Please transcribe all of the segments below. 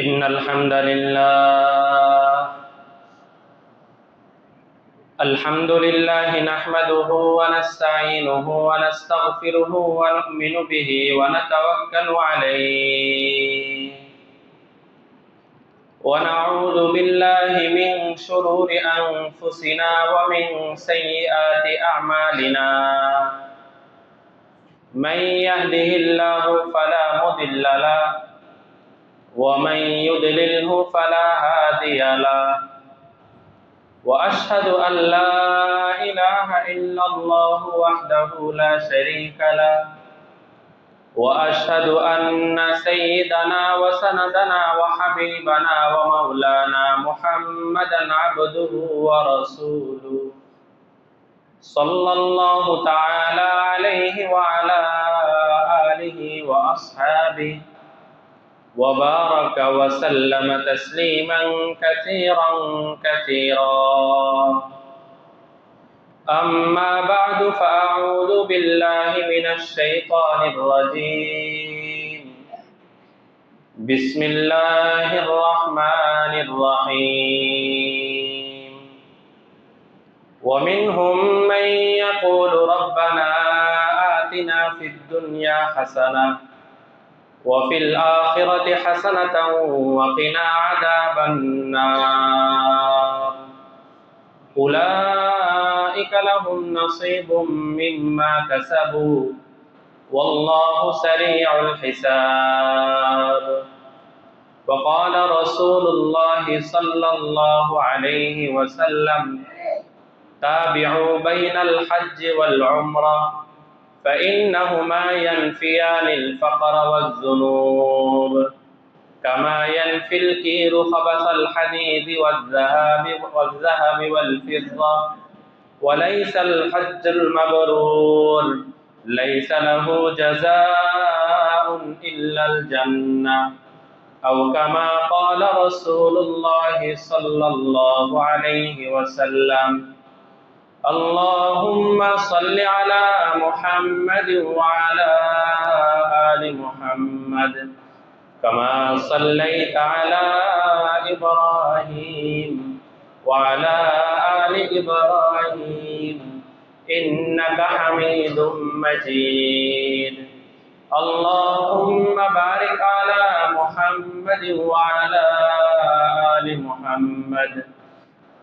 إن الحمد لله نحمده ونستعينه ونستغفره ونؤمن به ونتوكل عليه ونعوذ بالله من شرور أنفسنا ومن سيئات أعمالنا من يهده الله فلا مضل له ومن يضلله فلا هادي له وأشهد أن لا إله إلا الله وحده لا شريك له وأشهد أن سيدنا وسندنا وحبيبنا ومولانا محمدا عبده ورسوله صلى الله تعالى عليه وعلى آله وأصحابه وبارك وسلم تسليما كثيرا كثيرا. أما بعد فأعوذ بالله من الشيطان الرجيم. بسم الله الرحمن الرحيم. ومنهم من يقول ربنا آتنا في الدنيا حسنة وفي الآخرة حسنة وقنا عذاب النار أولئك لهم نصيب مما كسبوا والله سريع الحساب. وقال رسول الله صلى الله عليه وسلم تابعوا بين الحج والعمرة فإنهما ينفيان الفقر والذنوب كما ينفي الكير خبث الحديد والذهب والفضة وليس الحج المبرور ليس له جزاء إلا الجنة أو كما قال رسول الله صلى الله عليه وسلم. اللهم صل على محمد وعلى آل محمد كما صليت على إبراهيم وعلى آل إبراهيم إنك حميد مجيد. اللهم بارك على محمد وعلى آل محمد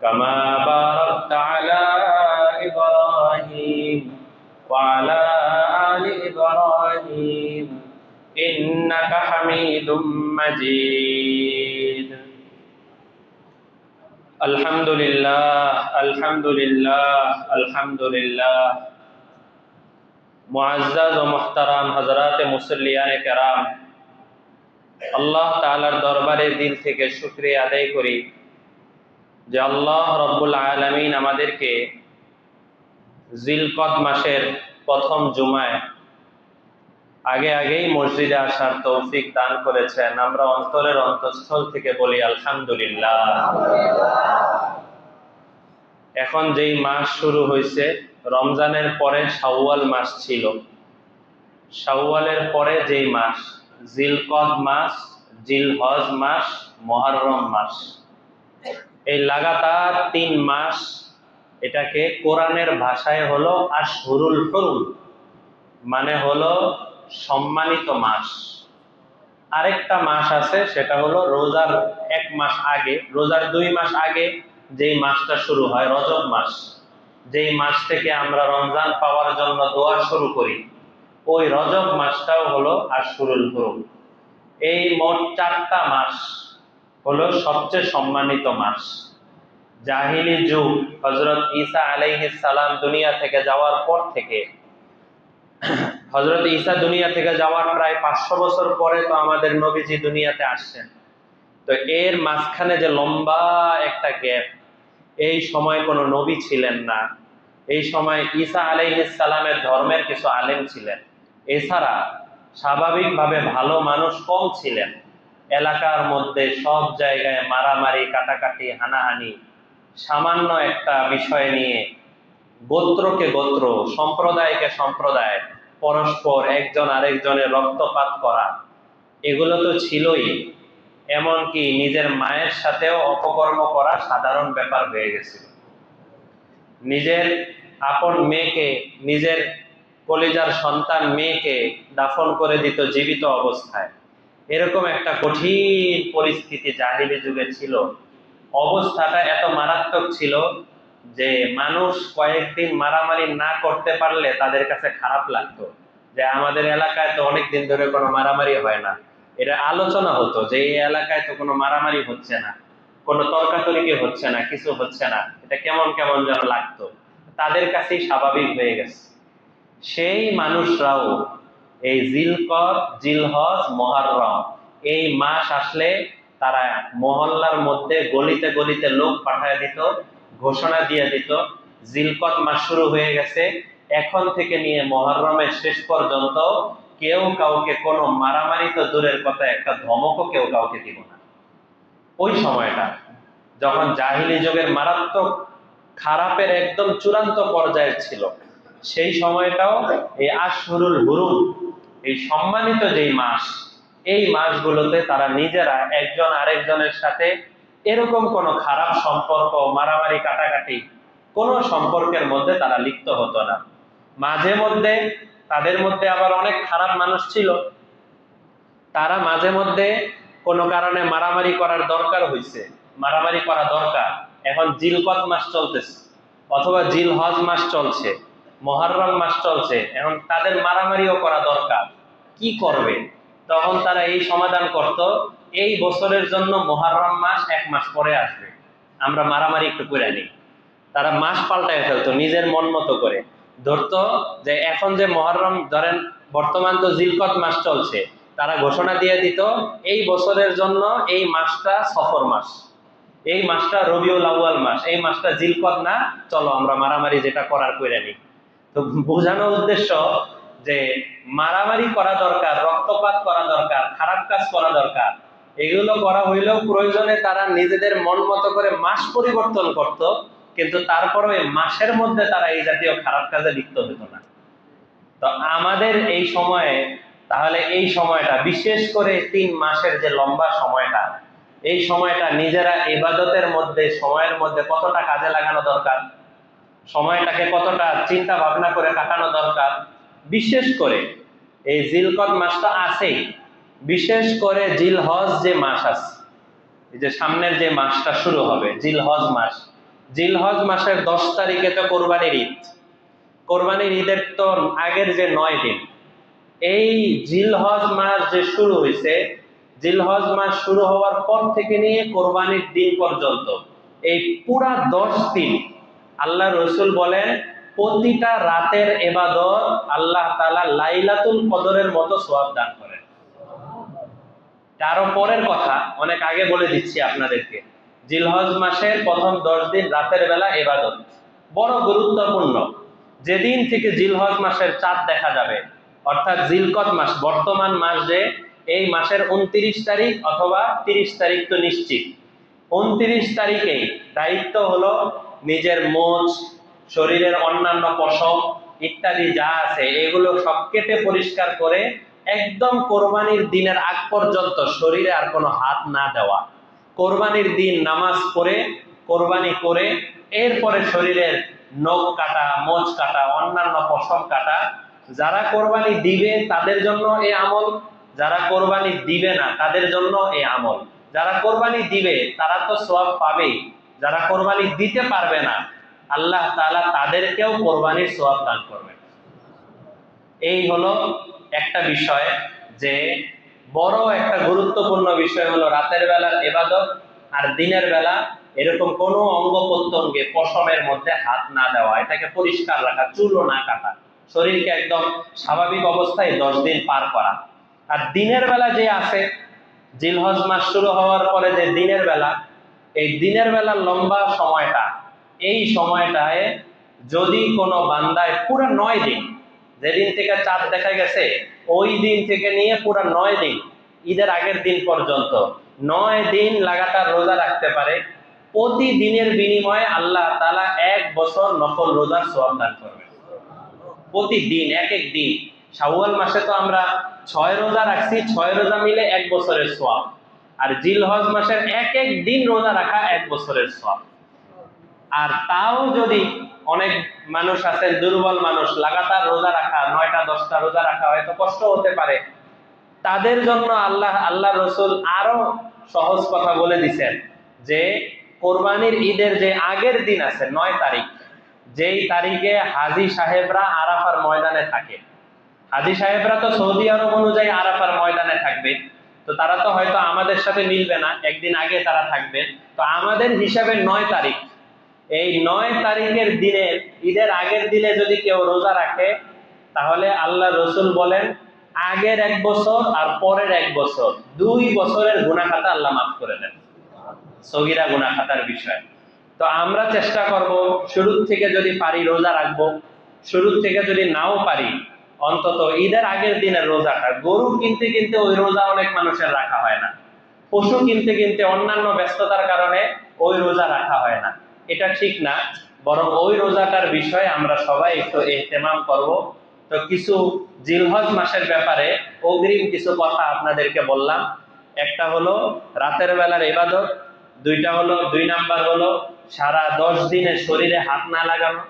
كما باركت على إبراهيم وعلى آل إبراهيم إنك حميد مجيد. الحمد لله الحمد لله الحمد لله. মুআজ্জাজ ও মুহতারাম হযরত মুসল্লিয়ানে কেরাম, আল্লাহ তাআলার দরবারে দিল থেকে শুকরিয়া আদায় করি যে আল্লাহ রব্বুল আলামিন আমাদেরকে জিলকদ মাসের প্রথম জুমায় আগেই মসজিদে আসার তৌফিক দান করেছেন। আমরা অন্তরের অন্তঃস্থল থেকে বলি আলহামদুলিল্লাহ। এখন যেই মাস শুরু হয়েছে, রমজানের পরে শাওয়াল মাস ছিল, শাওয়ালের পরে যেই মাস জিলকদ মাস, জিলহজ মাস, মুহররম মাস, এই লাগাতার 3 মাস, এটাকে কোরআনের ভাষায় হলো আশহুরুল হুরুম, মানে হলো সম্মানিত মাস। আরেকটা মাস আছে, সেটা হলো রোজার 1 মাস আগে, রোজার 2 মাস আগে যেই মাসটা শুরু হয়, রজব মাস, যেই মাস থেকে আমরা রমজান পাওয়ার জন্য দোয়া শুরু করি, ওই রজব মাসটাও হলো আশহুরুল হুরুম। এই মোট 4টা মাস হলো সবচেয়ে সম্মানিত মাস। জাহিলি যুগ, হযরত ঈসা আলাইহিস সালাম দুনিয়া থেকে যাওয়ার পর থেকে, হযরত ঈসা দুনিয়া থেকে যাওয়ার প্রায় 500 বছর পরে তো আমাদের নবীজি দুনিয়াতে আসছেন। তো এর মাঝখানে যে লম্বা একটা গ্যাপ, এই সময় কোনো নবী ছিলেন না। এই সময় ঈসা আলাইহিস সালামের ধর্মের কিছু আলেম ছিলেন, এছাড়া স্বাভাবিকভাবে ভালো মানুষ কম ছিলেন। এলাকার মধ্যে সব জায়গায় মারামারি, কাটাকাটি, হানাহানি, সামান্য একটা বিষয় নিয়ে গোত্রকে গোত্র, সম্প্রদায়কে সম্প্রদায়, পরস্পর একজন আরেকজনের রক্তপাত করা, এগুলো তো ছিলই। এমনকি নিজের মায়ের সাথেও অপকর্ম করা সাধারণ ব্যাপার হয়ে গেছিল। নিজের আপন মেয়েকে, নিজের কলিজার সন্তান মেয়েকে দাফন করে দিত জীবিত অবস্থায়। এরকম একটা কঠিন পরিস্থিতি জাহিলি যুগে ছিল। অবস্থাটা এত মারাত্মক ছিল যে মানুষ কয়েকদিন মারামারি না করতে পারলে তাদের কাছে খারাপ লাগতো, যে আমাদের এলাকায় তো অনেক দিন ধরে কোনো মারামারি হয় না। এটা আলোচনা হতো যে এই এলাকায় তো কোনো মারামারি হচ্ছে না, কোনো তর্কাতর্কি হচ্ছে না, কিছু হচ্ছে না, এটা কেমন কেমন যেন লাগতো। তাদের কাছেই স্বাভাবিক হয়ে গেছে। সেই মানুষরাও এই জিলকদ, জিলহজ, মুহররম এই মাস আসলে তারা মহল্লার মধ্যে গলিতে গলিতে লোক পাঠায় দিত, ঘোষণা দিয়ে দিত জিলকদ মাস শুরু হয়ে গেছে, এখন থেকে নিয়ে মুহররমের শেষ পর্যন্ত কেউ কাউকে কোনো মারামারি তো দূরের কথা, একটা ধমকও কেউ কাউকে দিব না। ওই সময়টা যখন জাহিলি যুগের মারাত্মক খারাপের একদম চূড়ান্ত পর্যায়ে ছিল, সেই সময়টাও এই আশহুরুল হুরুম, এই সম্মানিত যেই মাস, এই মাসগুলোতে তারা নিজেরা একজন আরেকজনের সাথে এরকম কোনো খারাপ সম্পর্ক, মারামারি কাটাকাটি কোনো সম্পর্কের মধ্যে তারা লিপ্ত হতো না। মাঝে মধ্যে তাদের মধ্যে আবার অনেক খারাপ মানুষ ছিল, তারা মাঝে মধ্যে কোনো কারণে মারামারি করার দরকার হইছে, মারামারি করা দরকার, এখন জিলকদ মাস চলতেছে অথবা জিলহজ মাস চলছে, মুহররম মাস চলছে, এখন তাদের মারামারিও করা দরকার, কি করবে? তখন তারা এই সমাধান করত, এই বছরের জন্য মুহররম মাস 1 মাস পরে আসবে, আমরা মারামারি একটু করে নিই। তারা মাস পাল্টায় ফেলতো নিজের মন মতো করে, ধরতো যে এখন যে মুহররম, ধরেন বর্তমান তো জিলকদ মাস চলছে, তারা ঘোষণা দিয়ে দিত এই বছরের জন্য এই মাসটা সফর মাস, এই মাসটা রবিউল আউয়াল মাস, এই মাসটা জিলকদ না, চলো আমরা মারামারি যেটা করার কইরা নিই। তো বোঝানোর উদ্দেশ্য যে মারামারি করা দরকার, রক্তপাত করা দরকার, খারাপ কাজ করা দরকার, এগুলো করা হইলেও প্রয়োজনে তারা নিজেদের মন মতো করে মাস পরিবর্তন করত, কিন্তু তারপরও এই মাসের মধ্যে তারা এই জাতীয় খারাপ কাজে লিপ্ত হতো না। তো আমাদের এই সময়ে, তাহলে এই সময়টা বিশেষ করে 3 মাসের যে লম্বা সময়টা, এই সময়টা নিজেরা ইবাদতের মধ্যে, সময়ের মধ্যে কতটা কাজে লাগানো দরকার, সময়টাকে কতটা চিন্তা ভাবনা করে কাটানো দরকার। বিশেষ করে এই জিলকদ মাসটা আছেই, বিশেষ করে জিলহজ যে মাস আছে, এই যে সামনের যে মাসটা শুরু হবে জিলহজ মাস, জিলহজ মাসের 10 তারিখে তো কোরবানির ঈদ। কোরবানির ঈদের তো আগের যে 9 দিন, এই জিলহজ মাস যে শুরু হয়েছে, জিলহজ মাস শুরু হওয়ার পর থেকে নিয়ে কোরবানির দিন পর্যন্ত এই পুরা 10 দিন আল্লাহ রসুল বলেন প্রতিটা রাতের ইবাদত আল্লাহ তাআলা লাইলাতুল কদরের মতো সওয়াব দান করেন। তারও পরের কথা অনেক আগে বলে দিচ্ছি আপনাদেরকে, জিলহজ মাসের প্রথম 10 দিন রাতের বেলা ইবাদত বড় গুরুত্বপূর্ণ। যেদিন থেকে জিলহজ মাসের চাঁদ দেখা যাবে, অর্থাৎ জিলকদ মাস, বর্তমান মাস যে, এই মাসের 29 তারিখ অথবা 30 তারিখ তো নিশ্চিত, 29 তারিখেই দায়িত্ব হলো নিজের মোচ, শরীরের অন্যান্য পশম ইত্যাদি যা আছে এগুলো সব কেটে পরিষ্কার করে একদম কোরবানির দিনের আগ পর্যন্ত শরীরে আর কোনো হাত না দেওয়া, কোরবানির দিন নামাজ পড়ে কোরবানি করে এরপরে শরীরের নখ কাটা, মোচ কাটা, অন্যান্য পশম কাটা। যারা কোরবানি দিবে তাদের জন্য এই আমল, যারা কোরবানি দিবে না তাদের জন্য এই আমল। যারা কোরবানি দিবে তারা তো সওয়াব পাবেই, যারা কোরবানি দিতে পারবে না আল্লাহ তাআলা তাদেরকেও কোরবানির সওয়াব দান করবেন। এই হলো একটা বিষয়, যে বড় একটা গুরুত্বপূর্ণ বিষয় হলো রাতের বেলার ইবাদত আর দিনের বেলা এরকম কোনো অঙ্গ প্রত্যঙ্গে পশমের মধ্যে হাত না দেওয়া, এটাকে পরিষ্কার রাখা, চুলও না কাটা, শরীরকে একদম স্বাভাবিক অবস্থায় 10 দিন পার করা। আর দিনের বেলা যে আছে, জিলহজ মাস শুরু হওয়ার পরে যে দিনের বেলা, এই দিনের বেলার লম্বা সময়টা, এই সময়টায় যদি কোনো বান্দায় পুরো 9 দিন, যেদিন থেকে চাঁদ দেখা গেছে ওই দিন থেকে নিয়ে পুরো 9 দিন, ঈদের আগের দিন পর্যন্ত 9 দিন লাগাতার রোজা রাখতে পারে, প্রতিদিনের বিনিময়ে আল্লাহ তাআলা 1 বছর নফল রোজার সওয়াব দান করবেন। প্রতিদিন এক এক দিন। শাওয়াল মাসে তো আমরা 6 রোজা রাখছি, 6 রোজা মিলে 1 বছরের সওয়াব। আর জিলহজ মাসের এক এক দিন রোজা রাখা 1 বছরের সওয়াব। আর তাও যদি অনেক মানুষ আছেন দুর্বল মানুষ, লাগাতার রোজা রাখা 9টা 10টা রোজা রাখা হয়তো কষ্ট হতে পারে, তাদের জন্য আল্লাহ রসুল আরো সহজ কথা বলে দিচ্ছেন যে কোরবানির ঈদের যে আগের দিন আছে 9 তারিখ, যেই তারিখে হাজী সাহেবরা আরাফার ময়দানে থাকে। হাজী সাহেবরা তো সৌদি আরব অনুযায়ী আরাফার ময়দানে থাকবে, তো তারা তো হয়তো আমাদের সাথে মিলবে না, একদিন আগে তারা থাকবে। তো আমাদের হিসাবে 9 তারিখ, এই 9 তারিখের দিনে ঈদের আগের দিনে যদি কেউ রোজা রাখে, তাহলে আল্লাহ রসুল বলেন আগের 1 বছর আর পরের 1 বছর 2 বছরের গুনাহ খাতা আল্লাহ মাফ করে দেন, সগীরা গুনাহ খাতার বিষয়। তো আমরা চেষ্টা করব শুরু থেকে যদি পারি রোজা রাখবো, শুরু থেকে যদি নাও পারি অন্তত ঈদের আগের দিনের রোজাটা। গরু কিনতে কিনতে ওই রোজা অনেক মানুষের রাখা হয় না, পশু কিনতে কিনতে অন্যান্য ব্যস্ততার কারণে ওই রোজা রাখা হয় না, এটা ঠিক না। বরং ওই রোজাটার বিষয়ে আমরা সবাই একটু ইহতেমাম করব। তো কিছু জিলহজ মাসের ব্যাপারে অগ্রিম কিছু কথা আপনাদেরকে বললাম। একটা হলো রাতের বেলার ইবাদত, 2 নাম্বার হলো সারা 10 দিনে শরীরে হাত না লাগানো,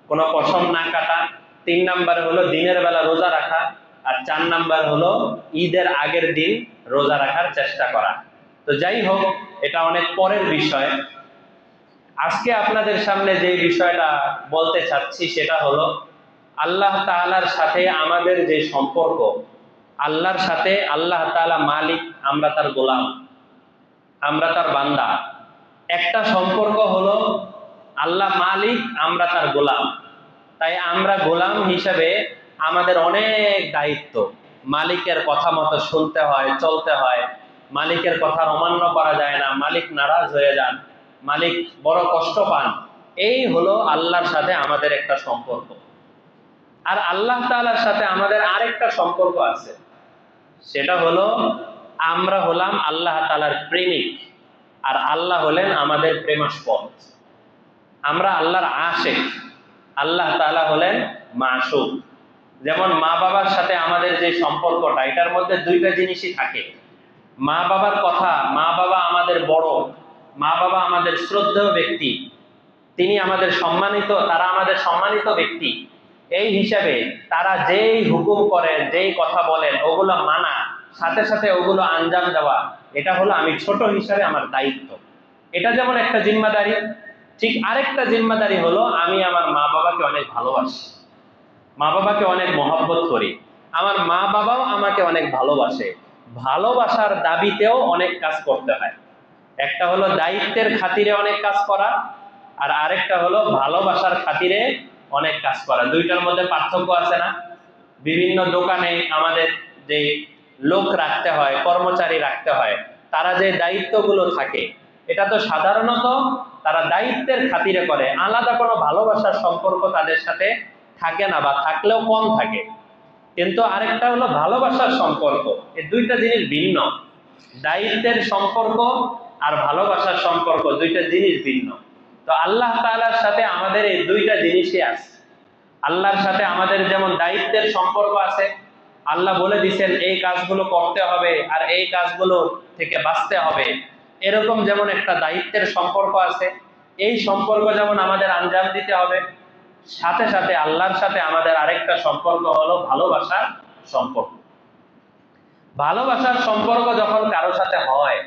কোনো পশম না কাটা, 3 নাম্বার হলো দিনের বেলা রোজা রাখা, আর 4 নাম্বার হলো ঈদের আগের দিন রোজা রাখার চেষ্টা করা। তো যাই হোক, এটা অনেক পরের বিষয়। আজকে আপনাদের সামনে যে বিষয়টা বলতে চাচ্ছি সেটা হলো আল্লাহ তাআলার সাথে আমাদের যে সম্পর্ক। আল্লাহর সাথে আল্লাহ তাআলা মালিক, আমরা তার গোলাম, আমরা তার বান্দা। একটা সম্পর্ক হলো আল্লাহ মালিক, আমরা তার গোলাম। তাই আমরা গোলাম হিসেবে আমাদের অনেক দায়িত্ব। মালিকের কথা মতো শুনতে হয়, চলতে হয়। মালিকের কথা অমান্য করা যায় না, মালিক নারাজ হয়ে যান, মালিক বড় কষ্ট পান। এই হলো আল্লাহর সাথে আমাদের একটা সম্পর্ক। আর আল্লাহ তাআলার সাথে আমাদের আরেকটা সম্পর্ক আছে, সেটা হলো আমরা হলাম আল্লাহ তাআলার প্রেমিক, আর আল্লাহ হলেন আমাদের প্রেমাস্পদ। আমরা আল্লাহর আশিক, আল্লাহ তাআলা হলেন মাশুক। যেমন মা বাবার সাথে আমাদের যে সম্পর্কটা, এটার মধ্যে 2টা জিনিসই থাকে। মা বাবার কথা, মা বাবা আমাদের বড়, মা বাবা আমাদের শ্রদ্ধেয় ব্যক্তি, তিনি আমাদের সম্মানিত, তারা আমাদের সম্মানিত ব্যক্তি। এই হিসাবে তারা যেই হুকুম করেন, যেই কথা বলেন, ওগুলো মানা, সাথে সাথে ওগুলো আঞ্জাম দেওয়া, এটা হলো আমি ছোট হিসাবে আমার দায়িত্ব। এটা যেমন একটা জিম্মাদারি, ঠিক আরেকটা জিম্মাদারি হলো আমি আমার মা বাবাকে অনেক ভালোবাসি, মা বাবাকে অনেক মহব্বত করি, আমার মা বাবাও আমাকে অনেক ভালোবাসে। ভালোবাসার দাবিতেও অনেক কাজ করতে হয়। একটা হলো দায়িত্বের খাতিরে অনেক কাজ করা, আর আরেকটা হলো ভালোবাসার খাতিরে অনেক কাজ করা। 2টার মধ্যে পার্থক্য আছে না? বিভিন্ন দোকানে আমাদের যে লোক রাখতে হয়, কর্মচারী রাখতে হয়, তারা যে দায়িত্বগুলো থাকে, এটা তো সাধারণত তারা দায়িত্বের খাতিরে করে, আলাদা কোনো ভালোবাসার সম্পর্ক তাদের সাথে থাকে না, বা থাকলেও কম থাকে। কিন্তু আরেকটা হলো ভালোবাসার সম্পর্ক। এই 2টা জিনিস ভিন্ন। দায়িত্বের সম্পর্ক আর ভালোবাসার সম্পর্ক 2টা জিনিস ভিন্ন। তো আল্লাহ তাআলার সাথে আমাদের এই 2টা জিনিসই আছে। আল্লাহর সাথে আমাদের যেমন দায়িত্বের সম্পর্ক আছে, আল্লাহ বলে দিয়েছেন এই কাজগুলো করতে হবে আর এই কাজগুলো থেকে বাঁচতে হবে, এরকম যেমন একটা দায়িত্বের সম্পর্ক আছে। এই সম্পর্ক যেমন আমাদের আঞ্জাম দিতে হবে, সাথে সাথে আল্লাহর সাথে আমাদের আরেকটা সম্পর্ক হলো ভালোবাসার সম্পর্ক। ভালোবাসার সম্পর্ক যখন কারো সাথে হয়,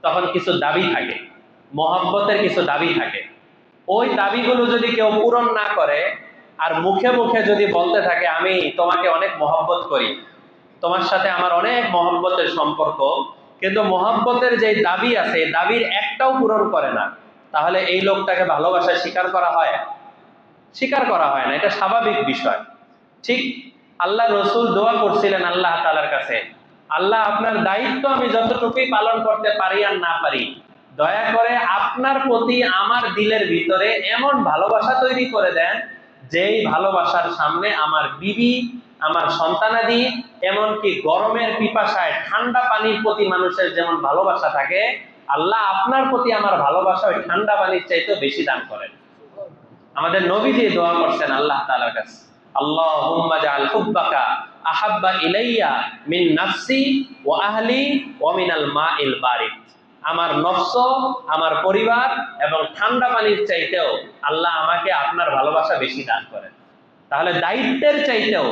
তখন কিছু দাবি থাকে, মহব্বতের কিছু দাবি থাকে। ওই দাবিগুলো যদি কেউ পূরণ না করে, আর মুখে মুখে যদি বলতে থাকে আমি তোমাকে অনেক মহব্বত করি, তোমার সাথে আমার অনেক মহব্বতের সম্পর্ক, কিন্তু মহব্বতের যে দাবি আছে, দাবির একটাও পূরণ করে না, তাহলে এই লোকটাকে ভালোবাসায় স্বীকার করা হয়? স্বীকার করা হয় না, এটা স্বাভাবিক বিষয়। ঠিক আল্লাহ রসুল দোয়া করছিলেন আল্লাহ তাআলার কাছে, আল্লাহ আপনার দায়িত্ব আমি যতটুকুই পালন করতে পারি আর না পারি, দয়া করে আপনার প্রতি আমার দিলের ভিতরে এমন ভালোবাসা তৈরি করে দেন, যেই ভালোবাসার সামনে আমার বিবি, আমার সন্তানাদি, এমনকি গরমের পিপাসায় ঠান্ডা পানির প্রতি মানুষের যেমন ভালোবাসা থাকে, আল্লাহ আপনার প্রতি আমার ভালোবাসা ওই ঠান্ডা পানির চাইতেও বেশি দান করেন। আমাদের নবীজি দোয়া করছেন আল্লাহ তাআলার কাছে, আল্লাহুম্মা জাআল হুব্বাকা আহাব্বা ইলাইয়া মিন নাফসি ওয়া আহলি ওয়া মিনাল মাইল বারিদ। আমার নফস, আমার পরিবার এবং ঠান্ডা পানির চাইতেও আল্লাহ আমাকে আপনার ভালোবাসা বেশি দান করেন। তাহলে দায়িত্বের চাইতেও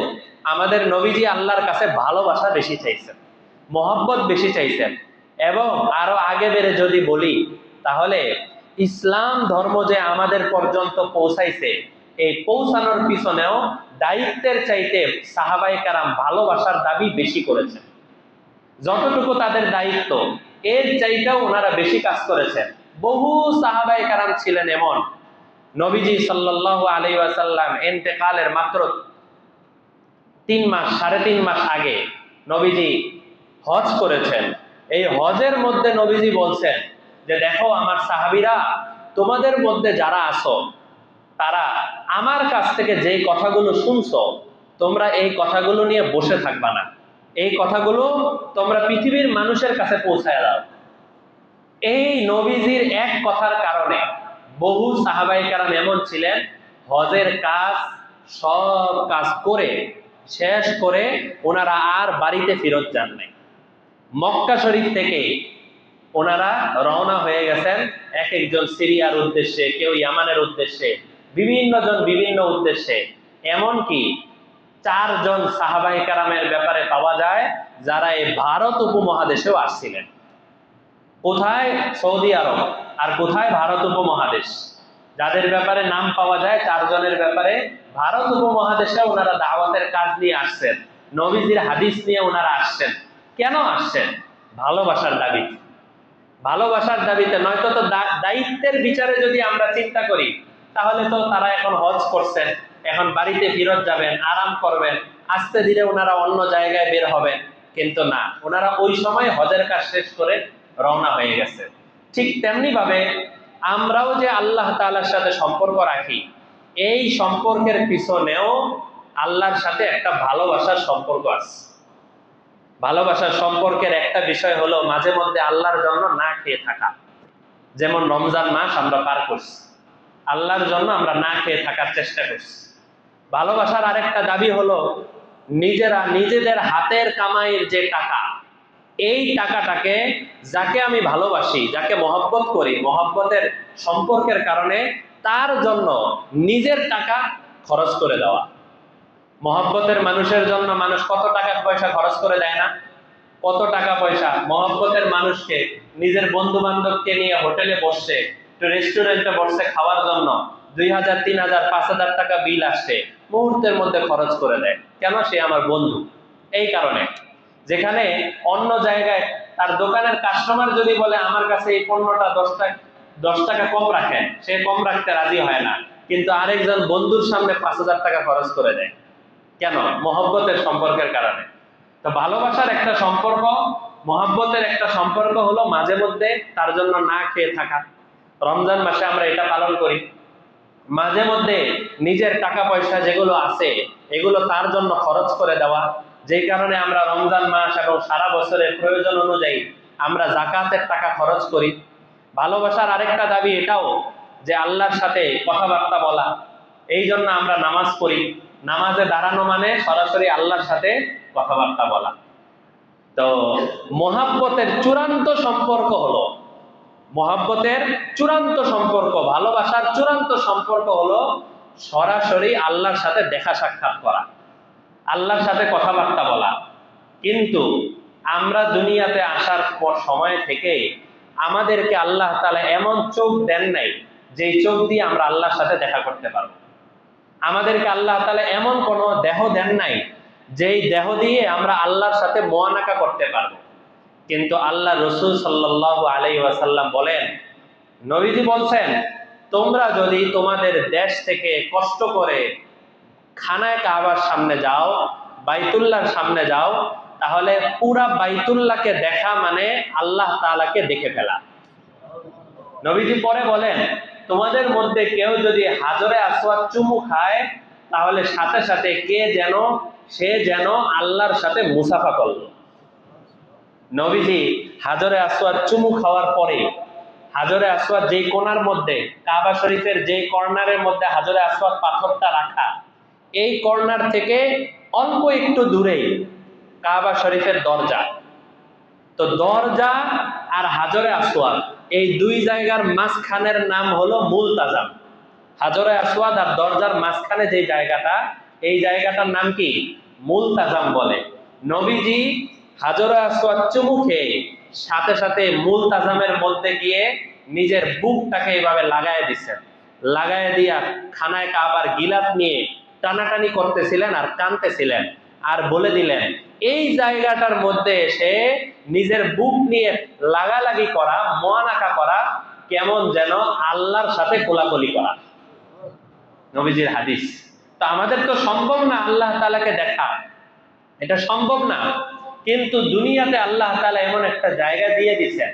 আমাদের নবীজি আল্লাহর কাছে ভালোবাসা বেশি চাইছেন, মহব্বত বেশি চাইছেন। এবং আরো আগে বেড়ে যদি বলি, তাহলে ইসলাম ধর্ম যে আমাদের পর্যন্ত পৌঁছাইছে, এই পৌঁছানোর পিছনেও দায়িত্বের চাইতে সাহাবায়ে কেরাম ভালোবাসার দাবি বেশি করেছেন। যতটুকু তাদের দায়িত্ব, এর চাইতেও ওনারা বেশি কাজ করেছেন। বহু সাহাবায়ে কেরাম ছিলেন এমন, নবীজি সাল্লাল্লাহু আলাইহি ওয়াসাল্লাম ইন্তেকালের মাত্র 3 মাস, 3.5 মাস আগে নবীজি হজ করেছেন। এই হজের মধ্যে নবীজি বলছেন যে, দেখো আমার সাহাবীরা, তোমাদের মধ্যে যারা আছো তারা আমার কাছ থেকে যে কথাগুলো শুনছো, তোমরা এই কথাগুলো নিয়ে বসে থাকবা না, এই কথাগুলো তোমরা পৃথিবীর মানুষের কাছে পৌঁছায় দাও। এই নবীজির এক কথার কারণে বহু সাহাবায়ে কেরাম এমন ছিলেন, হজের কাজ সব কাজ করে শেষ করে ওনারা আর বাড়িতে ফেরত যান নাই। মক্কা শরীফ থেকে ওনারা রওনা হয়ে গেছেন, এক একজন সিরিয়ার উদ্দেশ্যে, কেউ ইয়ামানের উদ্দেশ্যে, বিভিন্ন জন বিভিন্ন উদ্দেশ্যে। এমনকি 4 জন সাহাবায়ে কেরামের ব্যাপারে পাওয়া যায় যারা এই ভারত উপমহাদেশেও আসছিলেন। কোথায়? সৌদি আরব, আর কোথায়? ভারত উপমহাদেশ। যাদের ব্যাপারে নাম পাওয়া যায় 4 জনের ব্যাপারে ভারত উপমহাদেশে ওনারা দাওয়াতের কাজ নিয়ে আসছেন, নবীজির হাদিস নিয়ে ওনারা আসছেন। কেন আসছেন? ভালোবাসার দাবিতে। ভালোবাসার দাবিতে, নয়তো তো দায়িত্বের বিচারে যদি আমরা চিন্তা করি, তাহলে তো তারা এখন হজ করছেন, এখন বাড়িতে ফেরত যাবেন, আরাম করবেন, আস্তে ধীরে ওনারা অন্য জায়গায় বের হবেন। কিন্তু না, ওনারা ওই সময় হজের কাজ শেষ করে রওনা হয়ে গেছে। ঠিক তেমনি ভাবে আমরাও যে আল্লাহ তাআলার সাথে সম্পর্ক রাখি, এই সম্পর্কের পিছনেও আল্লাহর সাথে একটা ভালোবাসার সম্পর্ক আছে। ভালোবাসার সম্পর্কের একটা বিষয় হলো মাঝে মধ্যে আল্লাহর জন্য না খেয়ে থাকা। যেমন রমজান মাস আমরা পার করছি, আল্লাহর জন্য আমরা না খেয়ে থাকার চেষ্টা করছি। ভালোবাসার আরেকটা দাবি হলো নিজেদের হাতের কামাইয়ের যে টাকা, এই টাকাটাকে যাকে আমি ভালোবাসি, যাকে মহব্বত করি, মহব্বতের সম্পর্কের কারণে তার জন্য নিজের টাকা খরচ করে দেওয়া। মহব্বতের মানুষের জন্য মানুষ কত টাকা পয়সা খরচ করে দেয় না? কত টাকা পয়সা মহব্বতের মানুষকে, নিজের বন্ধু বান্ধবকে নিয়ে হোটেলে বসছে, একটু রেস্টুরেন্টে বসছে খাওয়ার জন্য, 2000, 3000, 5000 টাকা বিল আসছে, মুহূর্তের মধ্যে খরচ করে দেয়। কেন? সে আমার বন্ধু। এই কারণে যেখানে অন্য জায়গায় তার দোকানের কাস্টমার যদি বলে আমার কাছে এই পণ্যটা 10 টাকা কম রাখেন, সে কম রাখতে রাজি হয় না, কিন্তু আরেকজন বন্ধুর সামনে 5000 টাকা খরচ করে দেয়। কেন? মহব্বতের সম্পর্কের কারণে। তো ভালোবাসার একটা সম্পর্ক, মহব্বতের একটা সম্পর্ক হলো মাঝে মধ্যে তার জন্য না খেয়ে থাকা। রমজান মাসে আমরা এটা পালন করি। মাঝে মধ্যে নিজের টাকা পয়সা যেগুলো আছে এগুলো তার জন্য খরচ করে দেওয়া, যেই কারণে আমরা রমজান মাস এবং সারা বছরের প্রয়োজন অনুযায়ী আমরা যাকাতের টাকা খরচ করি। ভালোবাসার আরেকটা দাবি এটাও যে আল্লাহর সাথে কথাবার্তা বলা। এই জন্য আমরা নামাজ পড়ি। নামাজে দাঁড়ানো মানে সরাসরি আল্লাহর সাথে কথাবার্তা বলা। তো মহব্বতের চূড়ান্ত সম্পর্ক হলো, মহব্বতের চূড়ান্ত সম্পর্ক, ভালোবাসার চূড়ান্ত সম্পর্ক হলো সরাসরি আল্লাহর সাথে দেখা সাক্ষাৎ করা, আল্লাহর সাথে কথাবার্তা বলা। কিন্তু আমরা দুনিয়াতে আসার পর সময় থেকে আমাদেরকে আল্লাহ তাআলা এমন চোখ দেন নাই যেই চোখ দিয়ে আমরা আল্লাহর সাথে দেখা করতে পারবো। আমাদেরকে আল্লাহ তাআলা এমন কোনো দেহ দেন নাই যেই দেহ দিয়ে আমরা আল্লাহর সাথে মুআনাকা করতে পারবো। কিন্তু আল্লাহ রাসূল সাল্লাল্লাহু আলাইহি ওয়াসাল্লাম বলেন, নবীজি বলছেন, তোমরা যদি তোমাদের দেশ থেকে কষ্ট করে খানায়ে কাবার সামনে যাও, বাইতুল্লাহর সামনে যাও, তাহলে পুরা বাইতুল্লাহকে দেখা মানে আল্লাহ তাআলাকে দেখে ফেলা। নবীজি পরে বলেন, তোমাদের মধ্যে কেউ যদি হাজরে আসওয়াদ চুমু খায়, তাহলে সাথে সাথে সে যেন আল্লাহর সাথে মুসাফা করলো। নবীজি হাজরে আসওয়াদ চুমু খাওয়ার পরে, হাজরে আসওয়াদ যেই কোণার মধ্যে, কাবা শরীফের যেই কর্নারের মধ্যে হাজরে আসওয়াদ পাথরটা রাখা, এই কর্নার থেকে অল্প একটু দূরেই কাবা শরীফের দরজা। তো দরজা আর হাজরে আসওয়াদ এই দুই জায়গার মাঝখানের নাম হলো মুলতাজাম। হাজরে আসওয়াদ আর দরজার মাঝখানে যে জায়গাটা, এই জায়গাটার নাম কি? মুলতাজাম বলে। নবীজি হাজরে আসওয়াদ চুমু খেয়ে সাথে সাথে মুলতাজামের মধ্যে গিয়ে নিজের বুকটাকে এইভাবে লাগায় দিচ্ছেন। লাগায় দিয়া খানায় কাবার গিলাফ নিয়ে টানাটানি করতেছিলেন আর কাঁদতেছিলেন, আর বলে দিলেন এই জায়গাটার মধ্যে এসে নিজের বুক নিয়ে লাগালাগি করা, মোয়ানাকা করা, কেমন যেন আল্লাহর সাথে কোলাকুলি করা। নবীজির হাদিস। তো আমাদের তো সম্ভব না আল্লাহ তাআলাকে দেখা, এটা সম্ভব না। কিন্তু দুনিয়াতে আল্লাহ তাআলা এমন একটা জায়গা দিয়ে দিয়েছেন,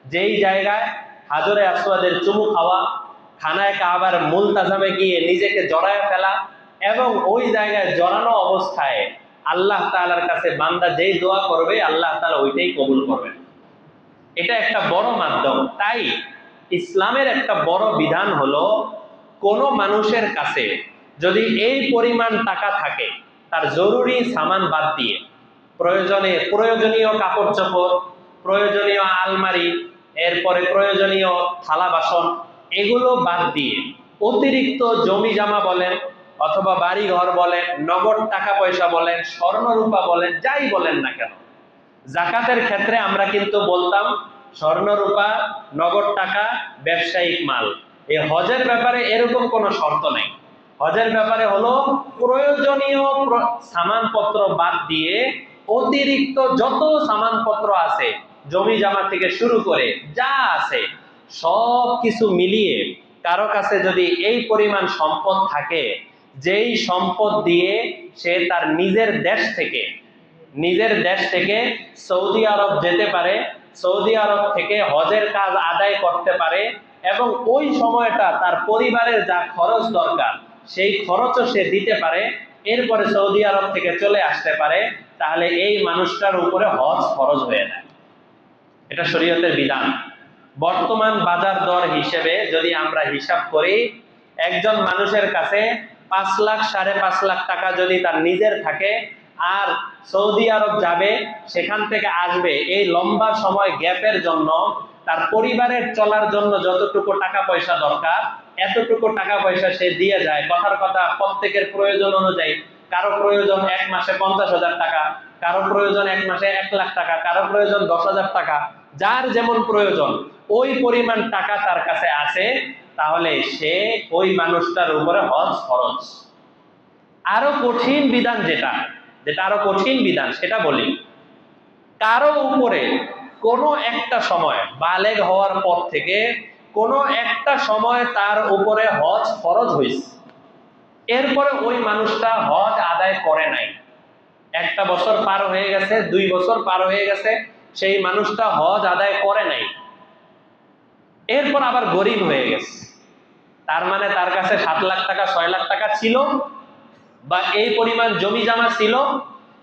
যেই জায়গায় হাজরে আসওয়াদের চুমু খাওয়া, খানায় কাবার মুলতাজামে গিয়ে নিজেকে জড়ায় ফেলা, এবং ওই জায়গায় জড়ানো অবস্থায় আল্লাহ তাআলার কাছে বান্দা যেই দোয়া করবে আল্লাহ তাআলা ওইটাই কবুল করবেন। এটা একটা বড় মাধ্যম। তাই ইসলামের একটা বড় বিধান হলো, কোন মানুষের কাছে যদি এই পরিমাণ টাকা থাকে, তার জরুরি সামান বাদ দিয়ে, প্রয়োজনীয় কাপড় চোপড়, প্রয়োজনীয় আলমারি, এরপরে প্রয়োজনীয় থালা বাসন, এগুলো বাদ দিয়ে অতিরিক্ত জমি জামা বলেন অথবা বাড়ি ঘর বলেন, নগদ টাকা পয়সা বলেন, স্বর্ণ রূপা বলেন, যাই বলেন না কেন, জাকাতের ক্ষেত্রে আমরা কিন্তু বলতাম স্বর্ণ রূপা, নগদ টাকা, ব্যবসায়িক মাল। এই হজের ব্যাপারে এরকম কোনো শর্ত নাই। হজের ব্যাপারে হলো প্রয়োজনীয় সামানপত্র বাদ দিয়ে অতিরিক্ত যত সামানপত্র আছে, জমি জামা থেকে শুরু করে যা আছে সব কিছু মিলিয়ে কারো কাছে যদি এই পরিমাণ সম্পদ থাকে, যেই সম্পদ দিয়ে সে তার নিজের দেশ থেকে সৌদি আরব যেতে পারে, সৌদি আরব থেকে হজের কাজ আদায় করতে পারে, এবং ওই সময়টা তার পরিবারের যা খরচ দরকার সেই খরচও সে দিতে পারে, এরপরে সৌদি আরব থেকে চলে আসতে পারে, তাহলে এই মানুষটার উপরে হজ ফরজ হয়ে যায়। এটা শরীয়তের বিধান। বর্তমান বাজার দর হিসেবে যদি আমরা হিসাব করি, একজন মানুষের কাছে 5 লাখ 5.5 লাখ টাকা যদি তার নিজের থাকে, আর সৌদি আরব যাবে, সেখান থেকে আসবে, এই লম্বা সময় গ্যাপের জন্য তার পরিবারের চলার জন্য যতটুকু টাকা পয়সা দরকার, এতটুকু টাকা পয়সা সে দিয়ে যায়। কথার কথা, প্রত্যেকের প্রয়োজন অনুযায়ী, কারো প্রয়োজন 1 মাসে 50,000 টাকা, কারো প্রয়োজন 1 মাসে 1 লাখ টাকা, কারো প্রয়োজন 10,000 টাকা, যার যেমন প্রয়োজন ওই পরিমাণ টাকা তার কাছে আছে, তাহলে সে ওই মানুষটার উপরে হজ ফরজ। আরো কঠিন বিধান যেটা আরো কঠিন বিধান সেটা বলি, কারো উপরে কোনো একটা সময় বালেগ হওয়ার পর থেকে কোনো একটা সময় তার উপরে হজ ফরজ হয়েছে, এরপরে ওই মানুষটা হজ আদায় করে নাই, 1 বছর পার হয়ে গেছে, 2 বছর পার হয়ে গেছে, সেই মানুষটা হজ আদায় করে নাই, এরপর আবার গরিব হয়ে গেছে। তার মানে তার কাছে 7 লাখ টাকা 6 লাখ টাকা ছিল, বা এই পরিমাণ জমি জামা ছিল,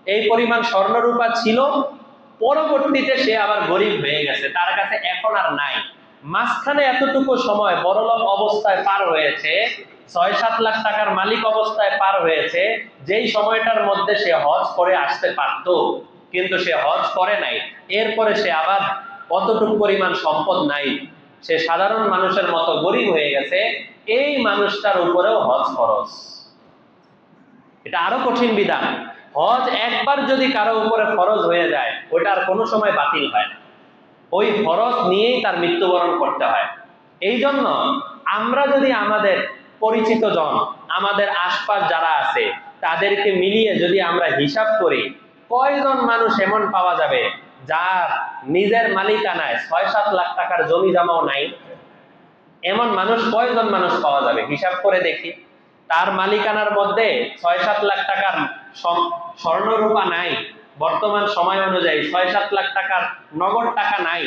এই পরিমাণ স্বর্ণরূপা ছিল, পরবর্তীতে সে আবার গরিব হয়ে গেছে, তার কাছে এখন আর নাই। মাঝখানে এতটুকু সময় বড়লোক অবস্থায় পার হয়েছে, 6-7 লাখ টাকার মালিক অবস্থায় পার হয়েছে, যেই সময়টার মধ্যে সে হজ করে আসতে পারত, কিন্তু সে হজ করে নাই, এরপরে সে আবার অতটুকু পরিমাণ সম্পদ নাই, সে সাধারণ মানুষের মতো গরিব হয়ে গেছে, এই মানুষটার উপরেও হজ ফরজ। এটা আরো কঠিন বিধান। হজ একবার যদি কারো উপরে ফরজ হয়ে যায়, ওইটা আর কোনো সময় বাতিল হয় না, ওই ফরজ নিয়েই তার মৃত্যুবরণ করতে হয়। এই জন্য আমরা যদি আমাদের পরিচিত জন, আমাদের আশপাশ যারা আছে, তাদেরকে মিলিয়ে যদি আমরা হিসাব করি, কয়জন মানুষ এমন পাওয়া যাবে যার নিজের মালিকানায় 6-7 লাখ টাকার জমি জমাও নাই? এমন মানুষ কয়জন মানুষ পাওয়া যাবে? হিসাব করে দেখি। তার মালিকানার মধ্যে 6-7 লাখ টাকার স্বর্ণরূপা নাই, বর্তমান সময় অনুযায়ী 6-7 লাখ টাকার নগদ টাকা নাই,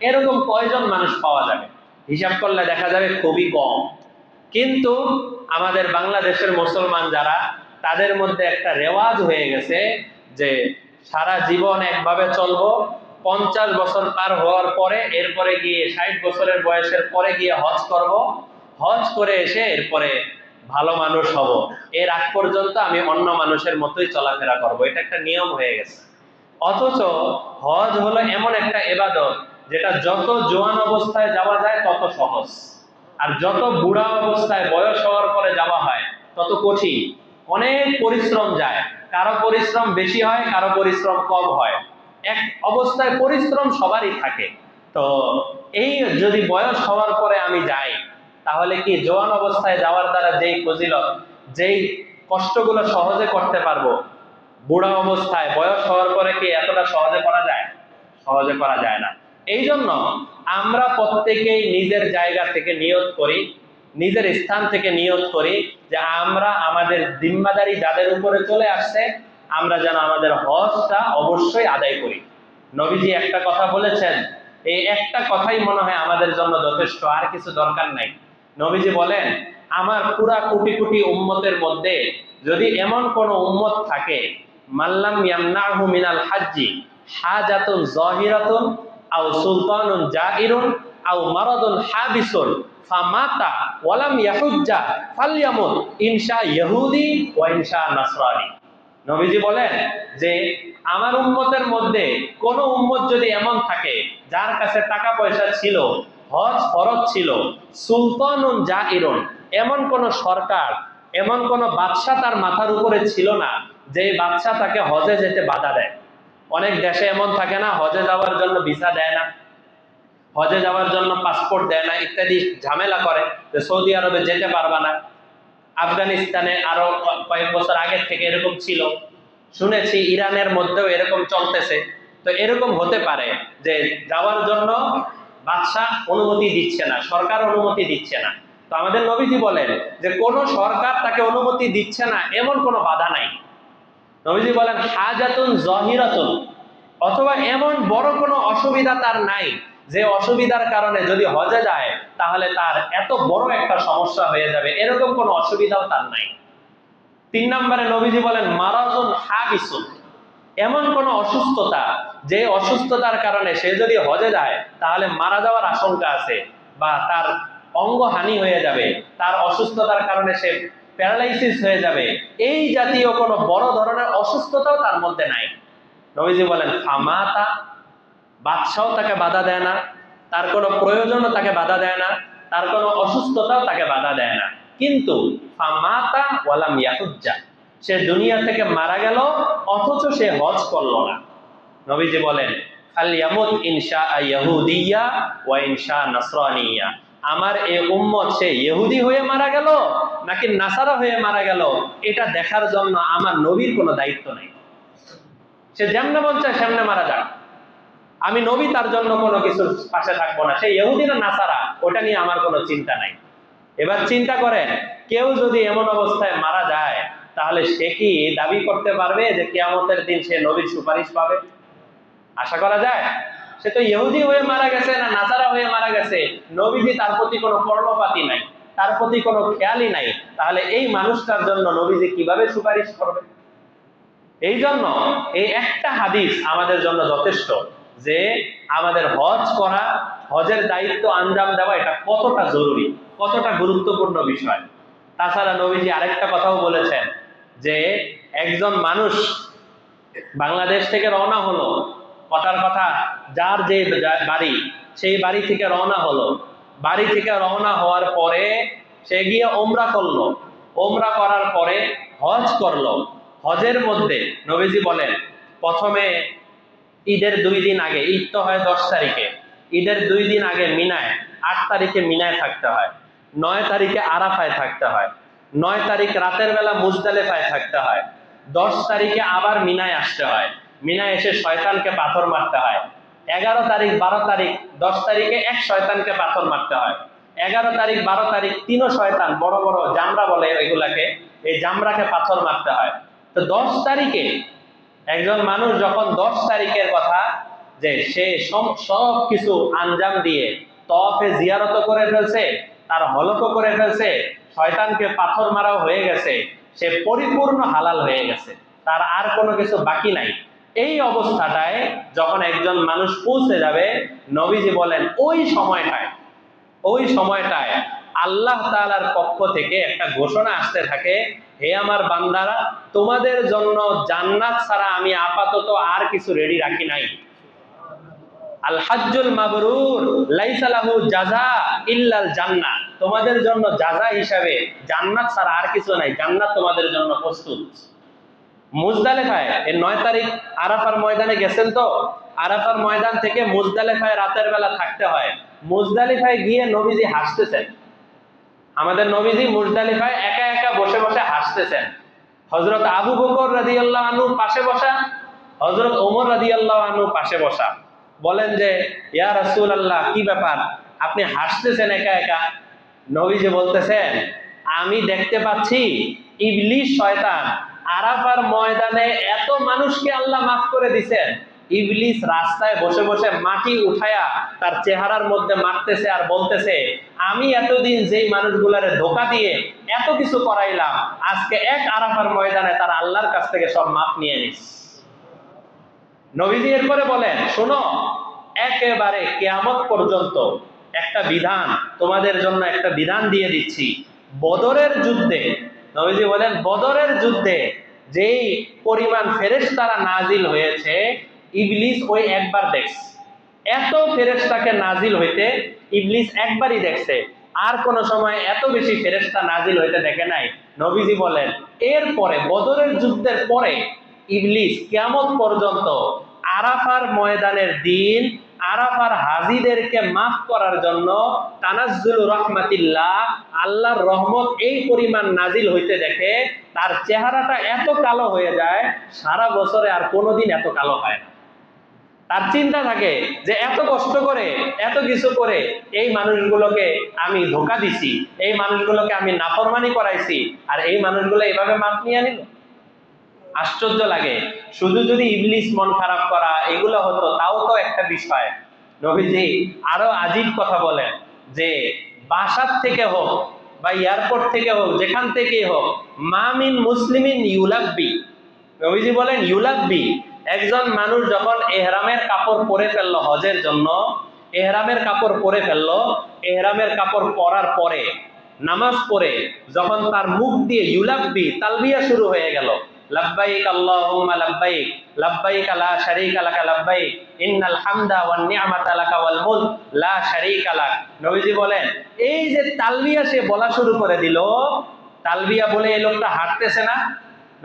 এরকম কয়জন মানুষ পাওয়া যাবে? হিসাব করলে দেখা যাবে খুবই কম। কিন্তু আমাদের বাংলাদেশের মুসলমান যারা, তাদের মধ্যে একটা রেওয়াজ হয়ে গেছে যে সারা জীবন একভাবে চলবো, 50 বছর পার হওয়ার পরে এরপরে গিয়ে 60 বছরের বয়সের পরে গিয়ে হজ করব, হজ করে এসে এরপরে ভালো মানুষ হব, এর আগ পর্যন্ত আমি অন্য মানুষের মতোই চলাফেরা করব, এটা একটা নিয়ম হয়ে গেছে। অথচ হজ হলো এমন একটা ইবাদত যেটা যত জোয়ান অবস্থায় যাওয়া যায় তত সহজ, আর যত বুড়া অবস্থায় বয়স হওয়ার পরে যাওয়া হয় তত কঠিন। অনেক পরিশ্রম যায়, কারো পরিশ্রম বেশি হয়, কারো পরিশ্রম কম হয়। এক অবস্থায় পরিশ্রম সবারই থাকে। তো এই যদি বয়স হওয়ার পরে আমি যাই, তাহলে কি জোয়ান অবস্থায় যাওয়ার দ্বারা যেই ফজিলত, যেই কষ্টগুলো সহজে করতে পারবো, বুড়া অবস্থায় বয়স হওয়ার পরে কি এতটা সহজে করা যায়? সহজে করা যায় না। এই জন্য আমরা প্রত্যেকেই নিজের জায়গা থেকে নিয়ত করি, নিজের স্থান থেকে নিয়ত করি যে আমরা আমাদের জিম্মাদারি যাদের উপরে চলে আসছে, আমরা যেন আমাদের হজটা অবশ্যই আদায় করি। নবীজি একটা কথা বলেছেন, এই একটা কথাই মনে হয় আমাদের জন্য যথেষ্ট, আর কিছু দরকার নাই। নবীজি বলেন, আমার পুরা কোটি কোটি উম্মতের মধ্যে যদি এমন কোন উম্মত থাকে, মাল্লাম ইয়ামনাহু মিনাল হাজ্জি হাজাতুন যাহিরাতুন আও সুলতানুন জাইরুন আও মারাদুন হাবিসুন ফামাতা ওয়ালাম ইয়াহুজ্জা ফালইয়ামুত ইনশা ইহুদি ওয়া ইনশা নাসরানি। নবীজি বলেন যে আমার উম্মতের মধ্যে কোন উম্মত যদি এমন থাকে যার কাছে টাকা পয়সা ছিল, হজ ফরজ ছিল, সুলতানুন জাইরুন, এমন কোন সরকার, এমন কোন বাদশা তার মাথার উপরে ছিল না যে বাদশা তাকে হজে যেতে বাধা দেয়। অনেক দেশে এমন থাকে না, হজে যাওয়ার জন্য ভিসা দেয় না, হজে যাওয়ার জন্য পাসপোর্ট দেয় না, ইত্যাদি ঝামেলা করে যে সৌদি আরবে যেতে পারবা না। আফগানিস্তানে আরো কয়েক বছর আগের থেকে এরকম ছিল, শুনেছি ইরানের মধ্যেও এরকম চলতেছে। তো এরকম হতে পারে যে যাওয়ার জন্য বাদশাহ অনুমতি দিচ্ছে না, সরকার অনুমতি দিচ্ছে না। তো আমাদের নবীজি বলেন যে কোন সরকার তাকে অনুমতি দিচ্ছে না এমন কোনো বাধা নাই। নবীজি বলেন হাজাতুন যাহিরাতুন, অথবা এমন বড় কোনো অসুবিধা তার নাই যে অসুবিধার কারণে যদি হজে যায় তাহলে তার এত বড় একটা সমস্যা হয়ে যাবে, এরকম কোনো অসুবিধাও তার নাই। 3 নম্বরে নবীজি বলেন মারাজুন হাবিসুন, এমন কোন অসুস্থতা যে অসুস্থতার কারণে সে যদি হজে যায় তাহলে মারা যাওয়ার আশঙ্কা আছে, বা তার অঙ্গহানি হয়ে যাবে, তার অসুস্থতার কারণে সে প্যারালাইসিস হয়ে যাবে, এই জাতীয় কোনো বড় ধরনের অসুস্থতাও তার মধ্যে নাই। নবীজি বলেন ফামাতা, বাদশাও তাকে বাধা দেয় না, তার কোনো প্রয়োজনও তাকে বাধা দেয় না, তার কোনো অসুস্থতাও তাকে বাধা দেয় না, কিন্তু ফামাতা ওয়ালাম ইয়াহুজ্জা, সে দুনিয়া থেকে মারা গেল অথচ সে হজ করলো না। নবীজি বলেন ফালইয়ামুত ইনশা ইয়াহুদিয়া ওয়া ইনশা নাসরানিয়া, আমার এই উম্মত সে ইহুদি হয়ে মারা গেল নাকি নাসারা হয়ে মারা গেল এটা দেখার জন্য আমার নবীর কোনো দায়িত্ব নেই। সে যেমনে মন চায় সেমনে মারা যাক, আমি নবী তার জন্য কোনো কিছুর পাশে থাকবো না। সে ইহুদি না নাসারা ওটা নিয়ে আমার কোনো চিন্তা নাই। এবার চিন্তা করেন, কেউ যদি এমন অবস্থায় মারা যায় তাহলে সে কি দাবি করতে পারবে যে কিয়ামতের দিন সে নবীর সুপারিশ পাবে? আশা করা যায়? সে তো ইহুদি হয়ে মারা গেছে না নাসারা হয়ে মারা গেছে, নবীজি তার প্রতি কোনো কর্ণপাতই নাই, তার প্রতি কোনো খেয়ালই নাই, তাহলে এই মানুষটার জন্য নবীজি কিভাবে সুপারিশ করবে? এই জন্য এই একটা হাদিস আমাদের জন্য যথেষ্ট যে আমাদের হজ করা, হজের দায়িত্ব আঞ্জাম দেওয়া এটা কতটা জরুরি, কতটা গুরুত্বপূর্ণ বিষয়। তাছাড়া নবীজি আরেকটা কথাও বলেছেন যে একজন মানুষ বাংলাদেশ থেকে রওনা হলো, কথার কথা যার যে বাড়ি সেই বাড়ি থেকে রওনা হলো, বাড়ি থেকে রওনা হওয়ার পরে সে গিয়ে ওমরা করলো, ওমরা করার পরে হজ করলো। হজের মধ্যে নবীজি বলেন প্রথমে ঈদের 2 দিন আগে, ঈদ তো হয় 10 তারিখে, ঈদের 2 দিন আগে মিনায়, 8 তারিখে মিনায় থাকতে হয়, 9 তারিখে আরাফায় থাকতে হয়, 9 তারিখ রাতের বেলা মুজদালেফায় থাকতে হয়, 10 তারিখে আবার মিনায় আসতে হয়, মিনায় এসে শয়তানকে পাথর মারতে হয়, 11 তারিখ 12 তারিখ 10 তারিখে এক শয়তানকে পাথর মারতে হয়, 11 তারিখ 12 তারিখ 3ও শয়তান, বড় বড় জামরা বলে এগুলাকে, এই জামরাকে পাথর মারতে হয়। তো 10 তারিখে একজন মানুষ যখন 10 তারিখের কথা যে সে সব কিছু আঞ্জাম দিয়ে তওয়াফে জিয়ারত করে ফেলছে, তার হলকও করে ফেলছে, শয়তানকে পাথর মারাও হয়ে গেছে, সে পরিপূর্ণ হালাল হয়ে গেছে, তার আর কোনো কিছু বাকি নাই। এই অবস্থাটায় যখন একজন মানুষ পৌঁছে যাবে, নবীজি বলেন ওই সময়টায় আল্লাহ তাআলার পক্ষ থেকে একটা ঘোষণা আসতে থাকে, হে আমার বান্দারা, তোমাদের জন্য জান্নাত ছাড়া আমি আপাতত আর কিছু রেডি রাখি নাই। আল হাজ্জুল মাবরুর লাইসা লাহু জাযা ইল্লাল জান্নাহ, তোমাদের জন্য জাযা হিসাবে জান্নাত ছাড়া আর কিছু নাই, জান্নাত তোমাদের জন্য প্রস্তুত। মুজদালিফায় এর 9 তারিখ আরাফার ময়দানে গেছেন তো, আরাফার ময়দান থেকে মুজদালিফায় রাতের বেলা থাকতে হয়। মুজদালিফায় গিয়ে নবীজি হাসতেছেন, আমাদের নবীজি মুজদালিফায় একা একা বসে বসে হাসতেছেন। হযরত আবু বকর রাদিয়াল্লাহু আনহু পাশে বসা, হযরত ওমর রাদিয়াল্লাহু আনহু পাশে বসা। বলেন যে ইয়া রাসূলুল্লাহ, কি ব্যাপার, আপনি হাসতেছেন একা একা? নবীজি বলতেছেন, আমি দেখতে পাচ্ছি ইবলিস শয়তান আরাফার ময়দানে এত মানুষকে আল্লাহ মাফ করে দিয়েছেন, ইবলিস রাস্তায় বসে বসে মাটি উঠায়া তার চেহারার মধ্যে মারতেছে আর বলতেছে, আমি এতদিন যেই মানুষগুলারে ধোঁকা দিয়ে এত কিছু করাইলাম, আজকে এক আরাফার ময়দানে তারা আল্লাহর কাছ থেকে সব মাফ নিয়ে নিস। নবীজি এরপরে বলেন, শোনো, একেবারে কিয়ামত পর্যন্ত একটা বিধান, তোমাদের জন্য একটা বিধান দিয়ে দিচ্ছি। বদরের যুদ্ধে, নবীজি বলেন, বদরের যুদ্ধে যেই পরিমাণ ফেরেশতারা নাজিল হয়েছে, ইবলিস ওই একবার দেখছে। এত ফেরেশতাকে নাজিল হইতে ইবলিস একবারই দেখছে, আর কোন সময় এত বেশি ফেরেশতা নাজিল হইতে দেখে নাই। নবীজি বলেন, এরপরে বদরের যুদ্ধের পরে ইবলিস কিয়ামত পর্যন্ত আরাফার ময়দানের দিন আরাফার হাজীদেরকে মাফ করার জন্য তানাজ্জুলু রাহমাতিল্লাহ, আল্লাহর রহমত এই পরিমাণ নাজিল হইতে দেখে তার চেহারাটা এত কালো হয়ে যায়, সারা বছরে আর কোনোদিন এত কালো হয় না। তার চিন্তা থাকে যে এত কষ্ট করে এত কিছু করে এই মানুষগুলোকে আমি ধোঁকা দিছি, এই মানুষগুলোকে আমি নাফরমানি করাইছি, আর এই মানুষগুলো এইভাবে মাফ নিয়ে নিল। আশ্চর্য লাগে। শুধু যদি ইবলিস মন খারাপ করা এগুলো হতো তাও তো একটা বিষয়। নবীজি আরো আজীব কথা বলেন যে বাসার থেকে হোক বা এয়ারপোর্ট থেকে হোক, যেখান থেকেই হোক, মামিন মুসলিমিন ইউলাব্বি, নবীজি বলেন ইউলাব্বি, একজন মানুষ যখন এহরামের কাপড় পরে ফেললো হজের জন্য, এহরামের কাপড় পরে ফেললো, এহরামের কাপড় পরার পরে নামাজ পড়ে যখন তার মুখ দিয়ে ইউলাব্বি তালবিয়া শুরু হয়ে গেল, লাব্বাইক আল্লাহুম্মা লাব্বাইক, লাব্বাইক লা শারীকা লাকা লাব্বাইক, ইন্নাল হামদা ওয়ান নি'মাতা লাকা ওয়াল মুলক লা শারীকা লাক। নবীজি বলেন, এই যে তালবিয়া সে বলা শুরু করে দিল, তালবিয়া বলে এই লোকটা হাঁটতেছে না?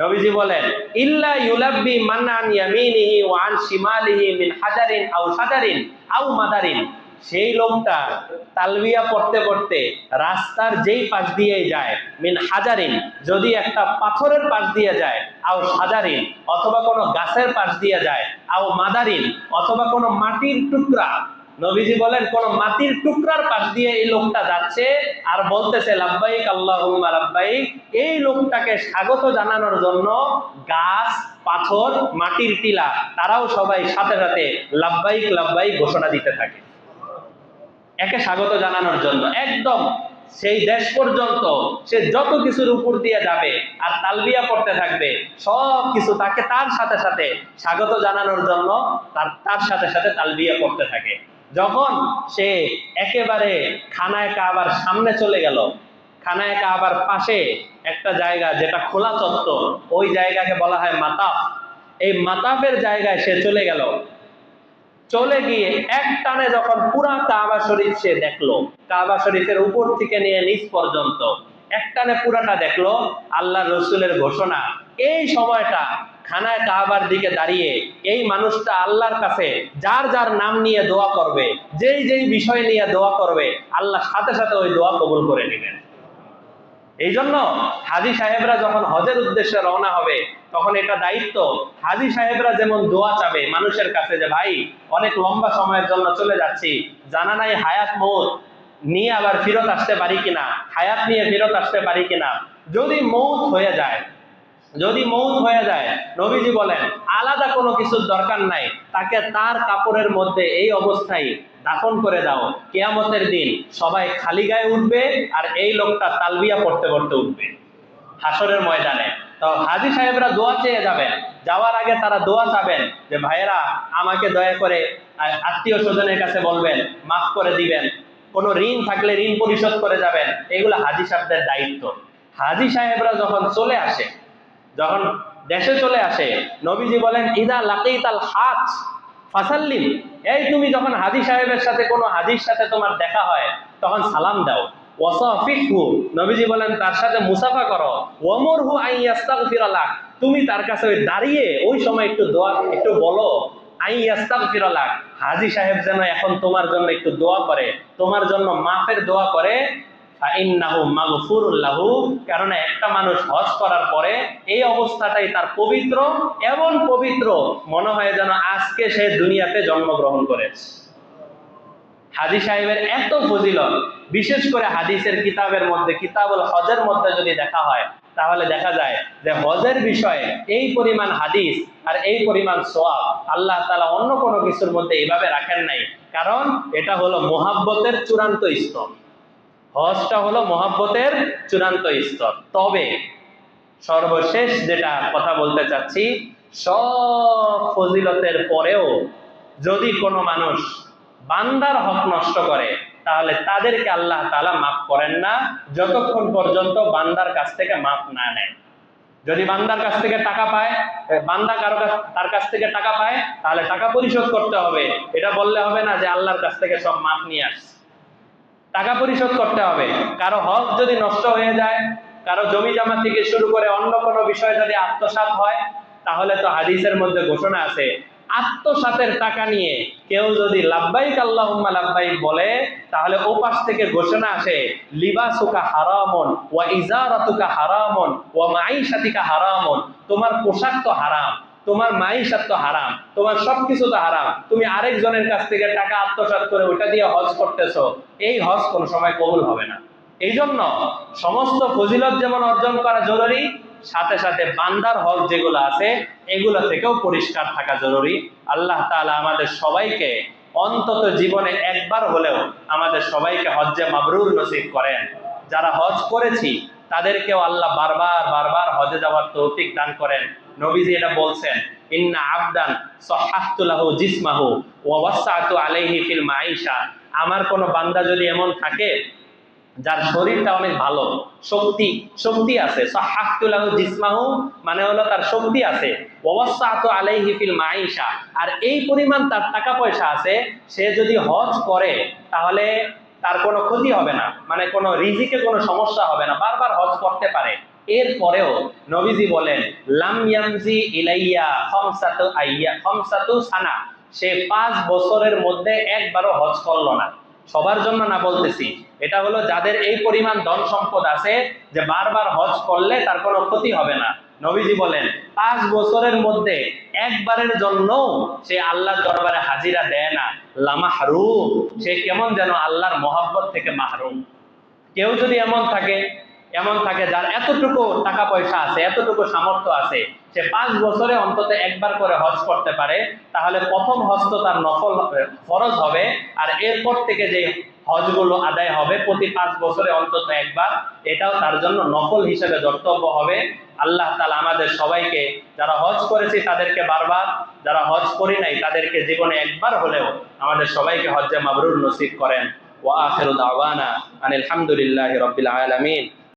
নবীজি বলেন, ইল্লা ইউলাব্বি মান আন ইয়ামিনিহি ওয়া আন শিমালিহি মিন হাজারিন আও শাজারিন আও মাদারিন, সেই লোকটা তালবিয়া পড়তে পড়তে রাস্তার যেই পাশ দিয়ে যায়, মিন হাজারিন, যদি একটা পাথরের পাশ দিয়ে যায়, আও শাজারিন, অথবা কোনো গাছের পাশ দিয়ে যায়, আও মাদারিন, অথবা কোনো মাটির টুকরা, নবীজি বলেন কোন মাটির টুকরার পাশ দিয়ে এই লোকটা যাচ্ছে আর বলতেছে লাব্বাইক আল্লাহুম্মা লাব্বাইক, এই লোকটাকে স্বাগত জানানোর জন্য গাছ, পাথর, মাটির টিলা তারাও সবাই সাথে সাথে লাব্বাইক লাব্বাইক ঘোষণা দিতে থাকে, একে স্বাগত জানানোর জন্য। একদম সেই দেশ পর্যন্ত সে যত কিছুর উপর দিয়ে যাবে আর তালবিয়া পড়তে থাকবে, সব কিছু তাকে তার সাথে সাথে স্বাগত জানানোর জন্য তার সাথে সাথে তালবিয়া পড়তে থাকে। যখন সে একেবারে খানায়ে কাবার সামনে চলে গেল, খানায়ে কাবার পাশে একটা জায়গা যেটা খোলা চত্বর, ওই জায়গাকে বলা হয় মাতাফ। এই মাতাফের জায়গায় সে চলে গেল, চলে গিয়ে এক টানে যখন পুরা কাবা শরীফ সে দেখলো, কাবা শরীফের উপর থেকে নিয়ে নিচ পর্যন্ত এক টানে পুরাটা দেখলো, আল্লাহ রসুলের ঘোষণা, এই সময়টা খানায় কাবার দিকে দাঁড়িয়ে এই মানুষটা আল্লাহর কাছে যার যার নাম নিয়ে দোয়া করবে, যেই যেই বিষয় নিয়ে দোয়া করবে, আল্লাহ সাথে সাথে ওই দোয়া কবুল করে নেবেন। এই জন্য হাজী সাহেবরা যখন হজের উদ্দেশ্যে রওনা হবে, তখন এটা দায়িত্ব, হাজী সাহেবরা যেমন দোয়া চাবে মানুষের কাছে যে ভাই অনেক লম্বা সময়ের জন্য চলে যাচ্ছি, জানা নাই হায়াত মৌত নিয়ে আবার ফেরত আসতে পারি কিনা, হায়াত নিয়ে ফেরত আসতে পারি কিনা, যদি মৌত হয়ে যায়, যদি মৌত হয়ে যায়, নবীজি বলেন আলাদা কোনো কিছুর দরকার নাই, তাকে তার কাপড়ের মধ্যে এই অবস্থায় দাফন করে দাও, কিয়ামতের দিন সবাই খালি গায়ে উঠবে আর এই লোকটা তালবিয়া পড়তে পড়তে উঠবে হাসরের ময়দানে। তো হাজী সাহেবরা দোয়া চেয়ে যাবেন, যাওয়ার আগে তারা দোয়া চাবেন যে ভাইয়েরা আমাকে দয়া করে আত্মীয় স্বজনের কাছে বলবেন, মাফ করে দিবেন, কোনো ঋণ থাকলে ঋণ পরিশোধ করে যাবেন, এগুলো হাজী সাহেবদের দায়িত্ব। হাজী সাহেবরা যখন চলে আসে, যখন দেশে চলে আসে, নবীজি বলেন ইদা লাকিতাল হাজ ফাসাল্লিম, এই তুমি যখন হাজী সাহেবের সাথে কোনো হাজীর সাথে তোমার দেখা হয় তখন সালাম দাও। ওয়াসাফিহু, নবীজি বলেন তার সাথে মুসাফা করো। ওয়ামুরহু আন ইস্তাগফিরা লাক, তুমি তার কাছে ওই দাঁড়িয়ে ওই সময় একটু দোয়া, একটু বলো আন ইস্তাগফিরা লাক, হাজী সাহেব যেন এখন তোমার জন্য একটু দোয়া করে, তোমার জন্য মাফের দোয়া করে। ফাইন্নাহু মাগফুরুল লাহু, কারণ একটা মানুষ হজ করার পরে এই অবস্থাটাই তার পবিত্র, এমন পবিত্র মনে হয় যেন আজকে সে দুনিয়াতে জন্মগ্রহণ করেছে। হাজী সাহেবের এত ফজিলত, বিশেষ করে হাদিসের কিতাবের মধ্যে, কিতাবুল হজের মধ্যে যদি দেখা হয় তাহলে দেখা যায় যে হজের বিষয়ে এই পরিমাণ হাদিস আর এই পরিমাণ সওয়াব আল্লাহ তাআলা অন্য কোনো কিছুর মধ্যে এইভাবে রাখেন নাই। কারণ এটা হলো মুহাব্বতের চূড়ান্ত স্তর, হজটা হলো মুহাব্বতের চূড়ান্ত স্তর। তবে সর্বশেষ যেটা কথা বলতে চাচ্ছি, সব ফজিলতের পরেও যদি কোনো মানুষ বান্দার হক নষ্ট করে তাহলে তাদেরকে আল্লাহ তাআলা মাফ করেন না যতক্ষণ পর্যন্ত বান্দার কাছ থেকে মাফ না নেয়। যদি বান্দার কাছ থেকে টাকা পায়, বান্দা তার কাছ থেকে টাকা পায় তাহলে টাকা পরিশোধ করতে হবে। এটা বললে হবে না যে আল্লাহর কাছ থেকে সব মাফ নিয়ে আসছে, টাকা পরিশোধ করতে হবে। কারো হক যদি নষ্ট হয়ে যায়, কারো জমি জমা থেকে শুরু করে অন্য কোনো বিষয় যদি আত্মসাৎ হয়, তাহলে তো হাদিসের মধ্যে ঘোষণা আছে আত্মসাতের টাকা নিয়ে কেউ যদি লাব্বাইক আল্লাহুম্মা লাব্বাইক বলে তাহলে ওপাশ থেকে ঘোষণা আসে লিবাসুকা হারামুন ওয়া ইজারাতুকা হারামুন ওয়া মাঈশাতিকা হারামুন, তোমার পোশাক তো হারাম, তোমার মাঈশাত তো হারাম, তোমার সবকিছু তো হারাম, তুমি আরেকজনের কাছ থেকে টাকা আত্মসাৎ করে ওটা দিয়ে হজ করতেছো, এই হজ কোনো সময় কবুল হবে না। এই জন্য সমস্ত ফজিলত যেমন অর্জন করা জরুরি, সাথে সাথে বান্দার হক যেগুলো আছে এগুলো থেকেও পরিষ্কার থাকা জরুরি। আল্লাহ তাআলা আমাদের সবাইকে অন্তত জীবনে একবার হলেও আমাদের সবাইকে হজ্জে মাবরুর নসিব করেন। যারা হজ করেছি তাদেরকেও আল্লাহ বারবার বারবার হজে যাওয়ার তৌফিক দান করেন। নবীজি এটা বলছেন, ইন্না আবদান সাহাহতু লাহু জিসমাহু ওয়া ওয়াসআতু আলাইহি ফিল মাঈশা, আমার কোন বান্দা যদি এমন থাকে যার শরীরটা অনেক ভালো, শক্তি আছে, সাহাহতু লাহু জিসমাহু মানে হলো তার শক্তি আছে, ওয়া ওয়াসআতু আলাইহি ফিল মাঈশা, আর এই পরিমাণ তার টাকা পয়সা আছে, সে যদি হজ করে তাহলে তার কোনো ক্ষতি হবে না, মানে কোনো রিজিকে কোনো সমস্যা হবে না, বারবার হজ করতে পারে। এরপরেও নবীজি বলেন লাম ইয়ামজি ইলাইয়া খামসাতু সানা, সে 5 বছরের মধ্যে একবারও হজ করলো না। সবার জন্য না বলতেছি, এটা হলো যাদের এই পরিমাণ ধন সম্পদ আছে যে বারবার হজ করলে তার কোনো ক্ষতি হবে না। নবীজি বলেন 5 বছরের মধ্যে একবারের জন্য সে আল্লাহর দরবারে হাজিরা দেয় না, লামাহরুম, সে কেমন যেন আল্লাহর মহব্বত থেকে মাহরুম। কেউ যদি এমন থাকে যার এতটুকু টাকা পয়সা আছে, এতটুকু সামর্থ্য আছে, সে 5 বছরে অন্তত একবার করে হজ করতে পারে, তাহলে প্রথম হজ তো তার নফল ফরজ হবে, আর এরপর থেকে যে হজগুলো আদায় হবে প্রতি 5 বছরে অন্তত একবার, এটাও তার জন্য নফল হিসেবে ধর্তব্য হবে। আল্লাহ তাআলা আমাদের সবাইকে, যারা হজ করেছি তাদেরকে বারবার, যারা হজ করি নাই তাদেরকে জীবনে একবার হলেও আমাদের সবাইকে হজ্জে মাবরুর নসিব করেন। ওয়া আখিরু দাওয়ানা আনিল হামদুলিল্লাহি রাব্বিল আলামিন।